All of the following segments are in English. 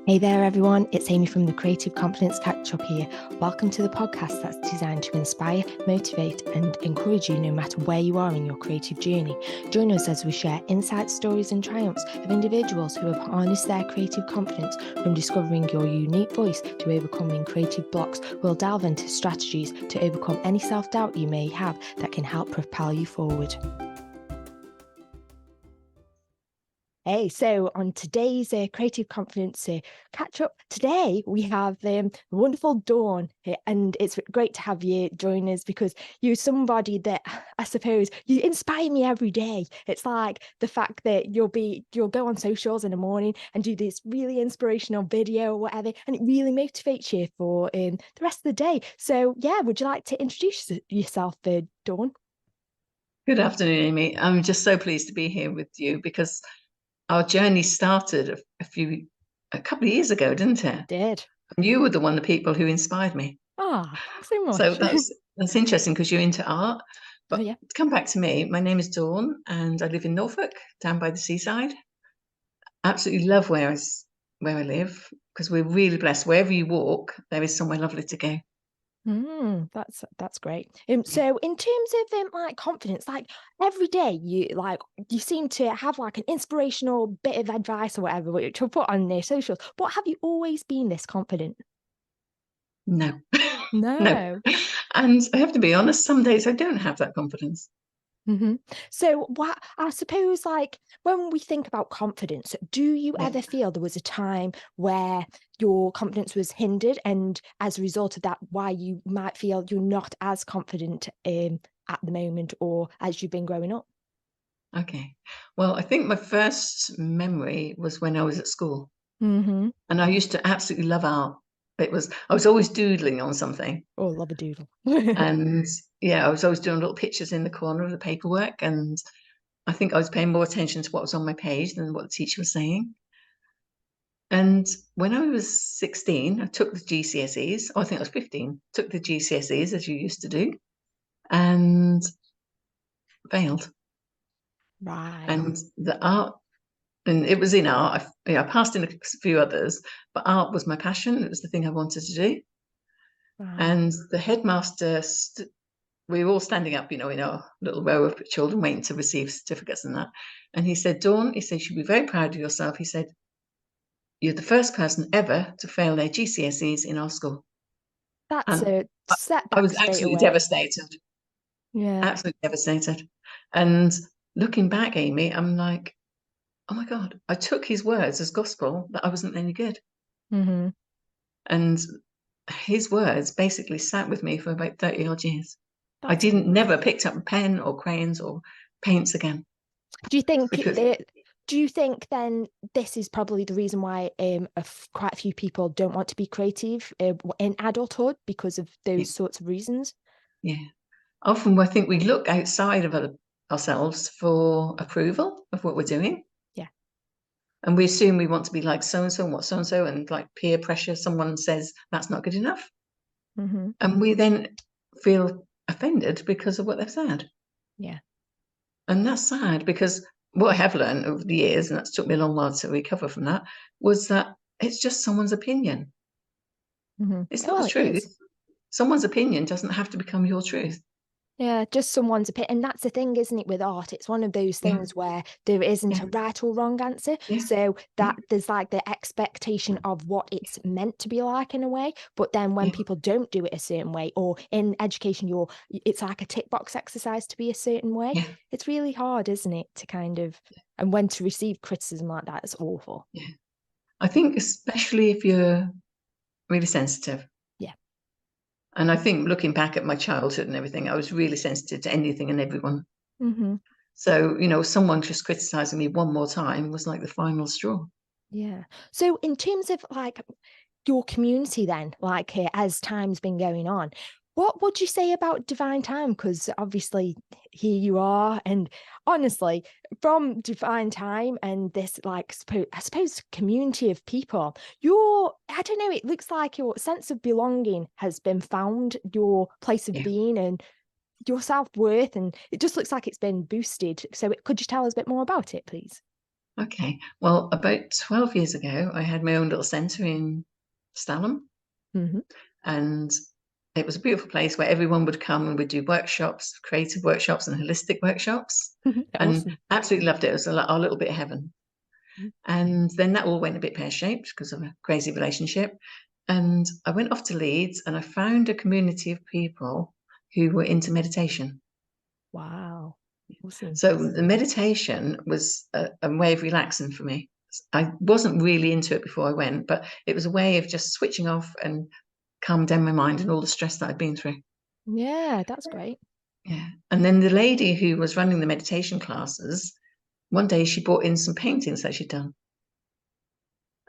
Hey there, everyone. It's Amy from the Creative Confidence Catch Up here. Welcome to the podcast that's designed to inspire, motivate, and encourage you no matter where you are in your creative journey. Join us as we share insights, stories, and triumphs of individuals who have harnessed their creative confidence from discovering your unique voice to overcoming creative blocks. We'll delve into strategies to overcome any self-doubt you may have that can help propel you forward. Hey, so on today's Creative Confidence catch up, today we have the wonderful Dawn, and it's great to have you join us because you're somebody that I suppose you inspire me every day. It's like the fact that you'll go on socials in the morning and do this really inspirational video or whatever, and it really motivates you for the rest of the day. So yeah, would you like to introduce yourself, Dawn? Good afternoon, Amy. I'm just so pleased to be here with you because our journey started a couple of years ago, didn't it? Did. And you were the people who inspired me. Thanks so much. So that's interesting because you're into art. But yeah. to come back to me, my name is Dawn and I live in Norfolk, down by the seaside. Absolutely love where I live because we're really blessed. Wherever you walk, there is somewhere lovely to go. That's great. So in terms of like confidence, like every day you seem to have like an inspirational bit of advice or whatever to put on their socials. But have you always been this confident? No. No. And I have to be honest, some days I don't have that confidence. So what I suppose, like when we think about confidence, do you ever feel there was a time where your confidence was hindered, and as a result of that, why you might feel you're not as confident at the moment or as you've been growing up? Okay. Well, I think my first memory was when I was at school. And I used to absolutely love art. I was always doodling on something. Oh, love a doodle. And yeah, I was always doing little pictures in the corner of the paperwork. And I think I was paying more attention to what was on my page than what the teacher was saying. And when I was 16, I took the GCSEs. Oh, I think I was 15, took the GCSEs as you used to do, and failed. Right. And the art, and it was in art. I passed in a few others, but art was my passion. It was the thing I wanted to do. Right. And the headmaster, we were all standing up, in our little row of children waiting to receive certificates and that. And he said, Dawn, he said, you should be very proud of yourself. He said, you're the first person ever to fail their GCSEs in our school. That's And a I setback was straight absolutely away. devastated. Yeah. Absolutely devastated. And looking back, Amy, I'm like, oh my God, I took his words as gospel that I wasn't any good. And his words basically sat with me for about 30 odd years. I never picked up a pen or crayons or paints again. Do you think then this is probably the reason why quite a few people don't want to be creative in adulthood because of those sorts of reasons? Yeah. Often I think we look outside of ourselves for approval of what we're doing. Yeah. And we assume we want to be like so-and-so and what so-and-so, and like peer pressure, someone says that's not good enough. And we then feel offended because of what they've said. Yeah. And that's sad because what I have learned over the years, and that's took me a long while to recover from that, was that it's just someone's opinion. It's not the truth. Someone's opinion doesn't have to become your truth. Yeah, just someone's opinion. And that's the thing, isn't it, with art? It's one of those things where there isn't a right or wrong answer. So that there's like the expectation of what it's meant to be like in a way. But then when people don't do it a certain way, or in education, it's like a tick box exercise to be a certain way. It's really hard, isn't it, to kind of, and when to receive criticism like that, it's awful. Yeah. I think especially if you're really sensitive. Yeah. And I think looking back at my childhood and everything, I was really sensitive to anything and everyone. So, someone just criticizing me one more time was like the final straw. Yeah. So in terms of like your community then, like as time's been going on, what would you say about Divine Time? Because obviously here you are, and honestly, from Divine Time and this like I suppose community of people, I don't know, it looks like your sense of belonging has been found, your place of being and your self-worth, and it just looks like it's been boosted. So could you tell us a bit more about it, please? Okay. Well, about 12 years ago, I had my own little centre in Stalham, Hmm. and it was a beautiful place where everyone would come and we'd do workshops, creative workshops and holistic workshops, and Awesome. absolutely loved it. It was our little bit of heaven. And then that all went a bit pear-shaped because of a crazy relationship. And I went off to Leeds and I found a community of people who were into meditation. Wow. Awesome. So the meditation was a way of relaxing for me. I wasn't really into it before I went, but it was a way of just switching off and calm down my mind and all the stress that I'd been through. Yeah, that's great. Yeah. And then the lady who was running the meditation classes, one day she brought in some paintings that she'd done.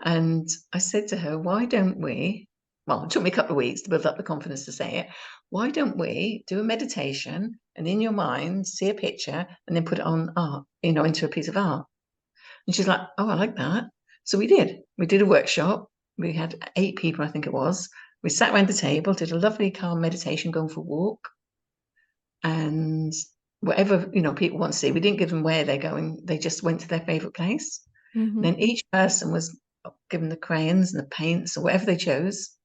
And I said to her, why don't we? Well, it took me a couple of weeks to build up the confidence to say it. Why don't we do a meditation and in your mind see a picture and then put it on art, into a piece of art? And she's like, oh, I like that. So we did. We did a workshop. We had 8 people, I think it was. We sat around the table, did a lovely calm meditation, going for a walk. And whatever, people want to see, we didn't give them where they're going. They just went to their favorite place. Hmm. Then each person was given the crayons and the paints or whatever they chose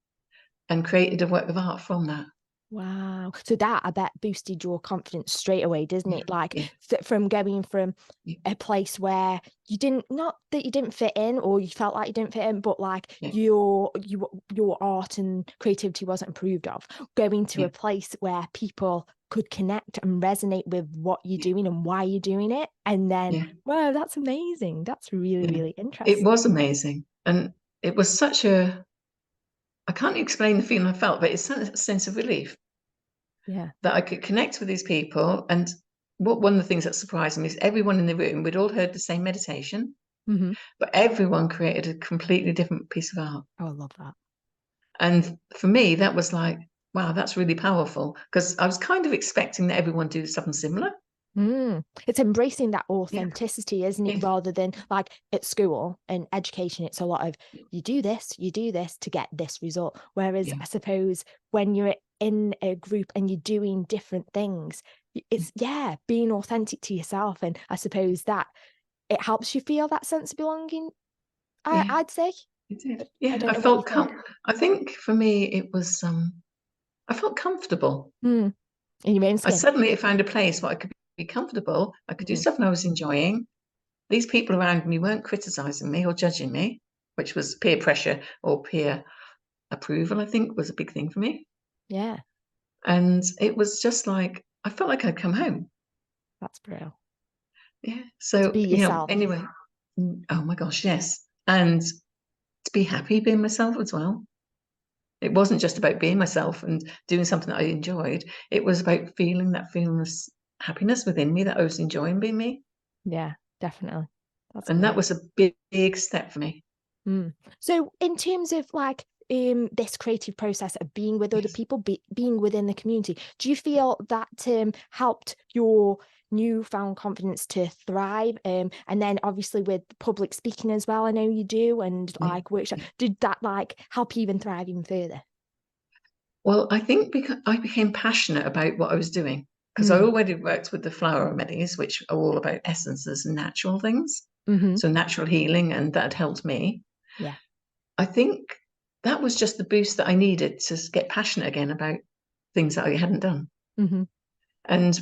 and created a work of art from that. Wow. So that I bet boosted your confidence straight away, doesn't Yeah, it? Like yeah, from going from yeah, a place where you didn't, not that you didn't fit in or you felt like you didn't fit in, but like yeah, your art and creativity wasn't approved of, going to yeah, a place where people could connect and resonate with what you're yeah, doing and why you're doing it. And then, yeah, wow, that's amazing. That's really, yeah. really It interesting. was amazing. And it was I can't explain the feeling I felt, but it's a sense of relief Yeah. that I could connect with these people. And one of the things that surprised me is everyone in the room, we'd all heard the same meditation, Hmm. but everyone created a completely different piece of art. Oh, I love that. And for me, that was like, wow, that's really powerful because I was kind of expecting that everyone do something similar. It's embracing that Yeah, authenticity, isn't it? yeah, Rather than like at school and education, it's a lot of you do this to get this result. Whereas yeah, I suppose when you're in a group and you're doing different things, yeah, it's yeah, being authentic to yourself. And I suppose that it helps you feel that sense of belonging. yeah, I'd say. it did. I Yeah, don't know what you think. I think for me it was I felt comfortable. Mm, in your own I skin. suddenly found a place where I could be comfortable. I could do Mm, something I was enjoying. These people around me weren't criticizing me or judging me, which was peer pressure or peer approval, I think was a big thing for me. yeah, And it was just like I felt like I'd come home. that's brilliant. Yeah. To So, be yourself. anyway, oh my gosh, yes. And to be happy being myself as well. It wasn't just about being myself and doing something that I enjoyed. It was about feeling that feeling of happiness within me that I was enjoying being me. Yeah, definitely. That's And that great. was a big, big step for me. Mm. So in terms of like this creative process of being with other Yes. people, being within the community, do you feel that helped your newfound confidence to thrive? And then obviously with public speaking as well, I know you do, and Yeah. like workshop, Yeah. did that like help you even thrive even further? Well, I think because I became passionate about what I was doing, because I Mm. already worked with the flower remedies, which are all about essences and natural things. Hmm. So natural healing, and that helped me. Yeah. I think that was just the boost that I needed to get passionate again about things that I hadn't done. Hmm. And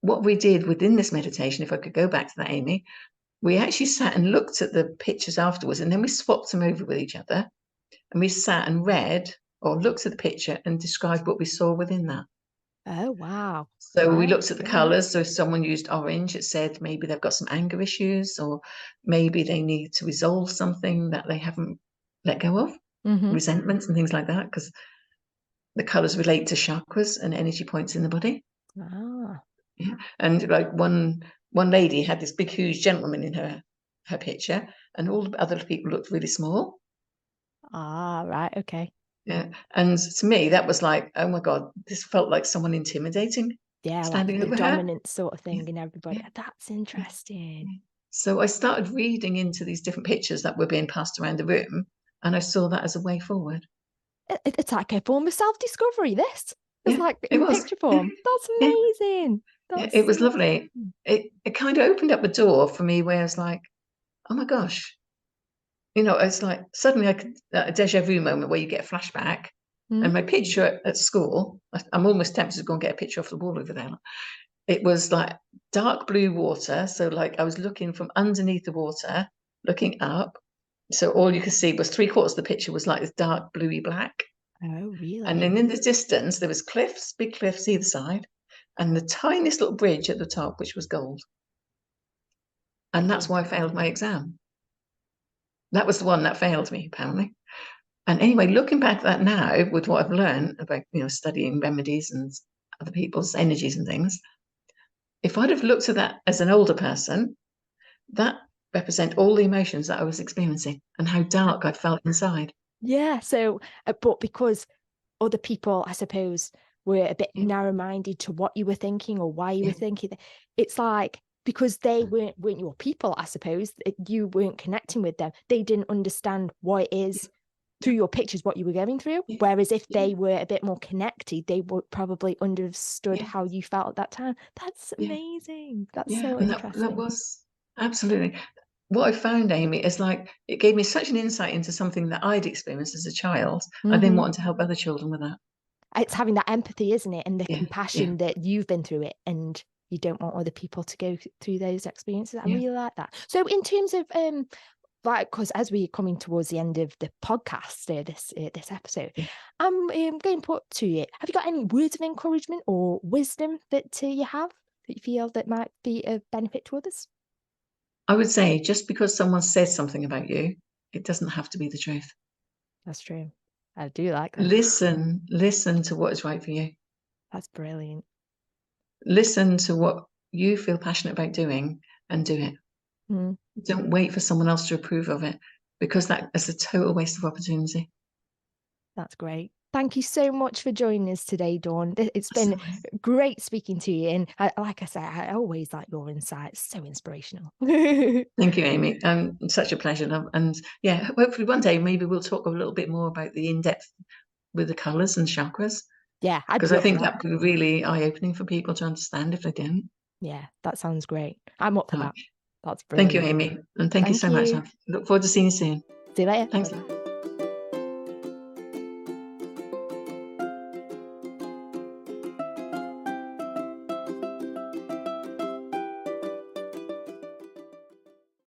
what we did within this meditation, if I could go back to that, Amy, we actually sat and looked at the pictures afterwards, and then we swapped them over with each other. And we sat and read or looked at the picture and described what we saw within that. Oh wow. So we Right. looked at the Okay. colours. So if someone used orange, it said maybe they've got some anger issues, or maybe they need to resolve something that they haven't let go of, Hmm. resentments and things like that, because the colours relate to chakras and energy points in the body. Ah. Yeah. And like one lady had this big, huge gentleman in her picture, and all the other people looked really small. Ah. Right. Okay. Yeah. And to me, that was like, oh my God, this felt like someone intimidating Yeah, like standing the over her. dominant sort of Yeah. thing in everybody. Yeah. That's Yeah. interesting. Yeah. So I started reading into these different pictures that were being passed around the room, and I saw that as a way forward. It's like a form of self-discovery, this. It's Yeah, like it in was. picture Yeah. form. That's Yeah. amazing. Yeah. That's It was so lovely. amazing. It kind of opened up a door for me where I was like, oh my gosh, it's like suddenly I could, a deja vu moment where you get a flashback. Mm. And my picture at school, I'm almost tempted to go and get a picture off the wall over there. It was like dark blue water. So like I was looking from underneath the water, looking up. So all you could see was 3/4 of the picture was like this dark bluey black. Oh, And really? then in the distance, there was cliffs, big cliffs either side, and the tiniest little bridge at the top, which was gold. And that's why I failed my exam. That was the one that failed me, apparently. And anyway, looking back at that now, with what I've learned about, studying remedies and other people's energies and things, if I'd have looked at that as an older person, that represent all the emotions that I was experiencing and how dark I felt inside. Yeah. So, but because other people, I suppose, were a bit Yeah, narrow-minded to what you were thinking or why you were yeah, thinking, it's like because they weren't your people, I suppose, you weren't connecting with them. They didn't understand what it is through your pictures, what you were going through. yeah, Whereas if yeah, they were a bit more connected, they would probably understood yeah, how you felt at that time. That's yeah, amazing. That's yeah. so And that interesting. was absolutely what I found, Amy, is like it gave me such an insight into something that I'd experienced as a child. I then Mm-hmm. wanted to help other children with that. It's having that empathy, isn't it? And the Yeah, yeah, compassion that you've been through it and you don't want other people to go through those experiences. I yeah. really like that. So in terms of like because as we're coming towards the end of the podcast this episode, Yeah. I'm going to put to you, have you got any words of encouragement or wisdom that you have that you feel that might be of benefit to others? I would say just because someone says something about you, it doesn't have to be the truth. That's true. I do like that. Listen to what is right for you. That's brilliant. Listen to what you feel passionate about doing and do it. Mm. Don't wait for someone else to approve of it because that is a total waste of opportunity. That's great. Thank you so much for joining us today, Dawn. It's been So, great speaking to you. And like I say, I always like your insights. So inspirational. thank you, Amy. Such a pleasure. And yeah, hopefully one day maybe we'll talk a little bit more about the in-depth with the colours and chakras Yeah, I'd because be I up for think that. that could be really eye-opening for people to understand if they didn't. Yeah, that sounds great. I'm up for Right. that. That's Thank you, brilliant. Amy. And thank you Thank so much. you. I look forward to seeing you soon. See you later. Thanks. Bye.